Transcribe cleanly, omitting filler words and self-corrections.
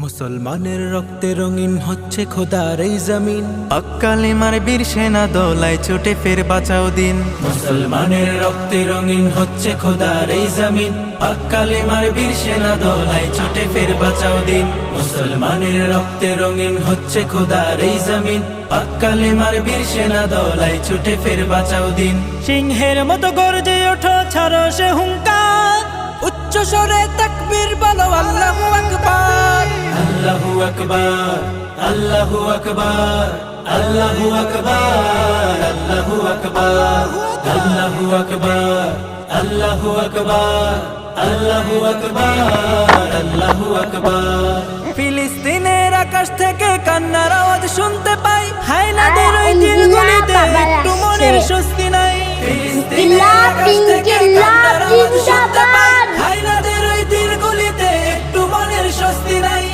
মুসলমানের রক্তে রঙিন হচ্ছে খোদার এই জমিন। পাক কালেমার বীর সেনা দলায় ছুটে ফের বাঁচাও দিন। মুসলমানের রক্তে রঙিন হচ্ছে খোদার এই জমিন। পাক কালেমার বীর সেনা দলায় ছুটে ফের বাঁচাও দিন। মুসলমানের রক্তে রঙিন হচ্ছে খোদার এই জমিন। পাক কালেমার বীর সেনা দলায় ছুটে ফের বাঁচাও দিন। সিংহের মতো গর্জে ওঠো, ছাড়ো সে হুঙ্কার, উচ্চ স্বরে তাকবীর বলো আল্লাহু আকবার। আল্লাহু আকবার, আল্লাহু আকবার, আল্লাহু আকবার, আল্লাহু আকবার, আল্লাহু আকবার, আল্লাহু আকবার, আল্লাহু আকবার, আল্লাহু আকবার। ফিলিস্তিনের আকাশ থেকে কান্নার আওয়াজ শুনতে পাই, হায়নাদের ওই দিলগুলিতে একটু মনের স্বস্তি নাই। ফিলিস্তিনের আকাশ থেকে কান্নার আওয়াজ শুনতে পাই, হায়নাদের